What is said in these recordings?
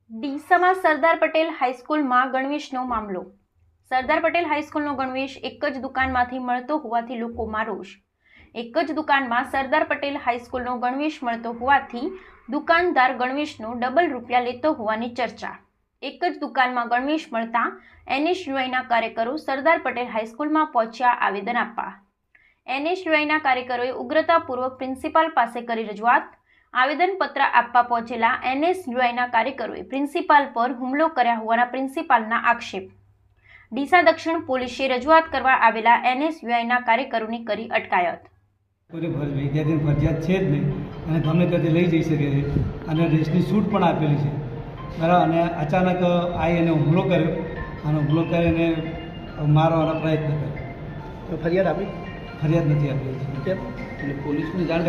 ડીસામાં સરદાર પટેલ હાઈસ્કૂલમાં ગણવેશનો મામલો. સરદાર પટેલ હાઈસ્કૂલનો ગણવેશ એક જ દુકાનમાંથી મળતો હોવાથી લોકોમાં રોષ. એક જ દુકાનમાં સરદાર પટેલ હાઈસ્કૂલનો ગણવેશ મળતો હોવાથી દુકાનદાર ગણવેશનો ડબલ રૂપિયા લેતો હોવાની ચર્ચા. એક જ દુકાનમાં ગણવેશ મળતા એનએસયુઆઈના કાર્યકરો સરદાર પટેલ હાઈસ્કૂલમાં પહોંચ્યા આવેદન આપવા. એનએસયુઆઈના કાર્યકરોએ ઉગ્રતાપૂર્વક પ્રિન્સિપાલ પાસે કરી રજૂઆત. આવેદનપત્ર આપવા પહોંચેલા એનએસયુઆઈના કાર્યકરોએ પ્રિન્સિપાલ પર હુમલો કર્યા હોવાના પ્રિન્સિપાલના આક્ષેપ. ડીસા દક્ષિણ પોલીસે રજૂઆત કરવા આવેલા એનએસયુઆઈના કાર્યકરોની કરી અટકાયત. કોઈ વિદ્યાર્થીની ફરજિયાત છે જ નહીં અને ગમે તે લઈ જઈ શકે છે અને રેસની છૂટ પણ આપેલી છે બરાબર. અને અચાનક આવી એને હુમલો કર્યો અને હુમલો કરીને મારવાનો પ્રયત્ન કર્યો. ફરિયાદ આપી? ફરિયાદ નથી આપેલી. કેમ? પોલીસની જાણ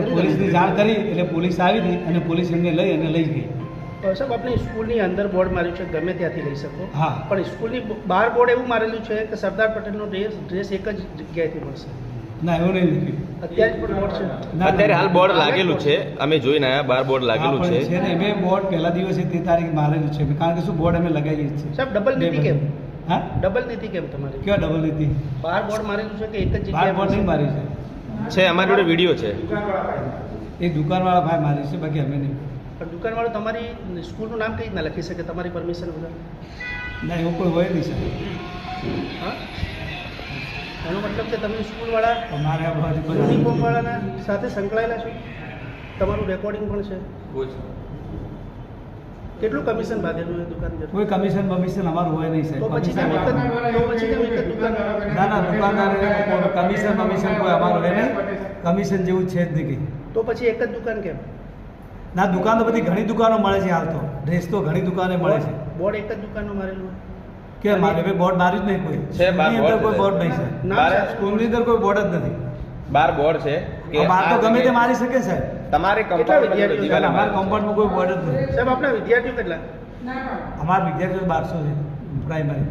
કરી એટલે પોલીસ આવી હતી અને પોલીસ એમને લઈ ગઈ. સાહેબ, આપણે સ્કૂલની અંદર બોર્ડ માર્યું છે, ગમે ત્યાંથી લઈ શકો. હા, પણ સ્કૂલની બહાર બોર્ડ એવું મારેલું છે કે સરદાર પટેલનો ડ્રેસ એક જ જગ્યાએથી મળશે. ના, એવું નહીં લખ્યું. અત્યારે પણ બોર્ડ છે. અત્યારે હાલ બોર્ડ લાગેલું છે, અમે જોઈને આવ્યા, બાર બોર્ડ લાગેલું છે. ને મેં બોર્ડ પહેલા દિવસે તે તારીખ મારેલું છે કારણ કે શું બોર્ડ અમે લગાવીએ છીએ. સાહેબ, ડબલ નીતિ કેમ? હા, ડબલ નીતિ કેમ તમારી? ક્યાં ડબલ નીતિ? બહાર બોર્ડ મારેલું છે કે એક જ બાર જગ્યાએ બોર્ડ નહીં મારી છે, અમારી જોડે વિડીયો છે. એ દુકાનવાળા ભાઈ મારી છે, બાકી અમે નહીં. પણ દુકાનવાળો તમારી સ્કૂલનું નામ કઈ રીતના લખી શકે તમારી પરમિશન વગર? ના, એવું કોઈ હોય નહીં સર. હા, એનો મતલબ કે તમે સ્કૂલવાળા અમારે આ બાજુ બધા યુનિફોર્મવાળાના સાથે સંકળાયેલા છો. તમારું રેકોર્ડિંગ પણ છે. કેટલું કમિશન બાંધેલું એ દુકાન? કોઈ કમિશન બમિશન અમારું હોય નહીં સાહેબ. તો પછી કેમ એક જ દુકાન? ના ના, દુકાનદાર કમિશન બમિશન કોઈ અમારું હોય નહીં. કમિશન જેવું છે જ નહીં કંઈ. તો પછી એક જ દુકાન કેમ? ના, દુકાન તો બધી ઘણી દુકાનો મળે છે હાલ તો. ડ્રેસ તો ઘણી દુકાને મળે છે. બોર્ડ એક જ દુકાનનું મારેલું હોય? કે મારે ભાઈ બોર્ડ માર્યું જ નહીં કોઈ. છે, બાર સ્કૂલની અંદર બોર્ડ કોઈ બોર્ડ નહીં છે. ના, સ્કૂલની અંદર કોઈ બોર્ડ જ નથી. બાર બોર્ડ છે કે બાર તો ગમે તે મારી શકે સાહેબ. તમારે કેટલા વિદ્યાર્થીઓ? અમારા કમ્પાઉન્ડમાં કોઈ બોર્ડ જ નથી. સાહેબ, આપણા વિદ્યાર્થીઓ કેટલા? અમારા વિદ્યાર્થીઓ 1200 છે પ્રાઇમરી.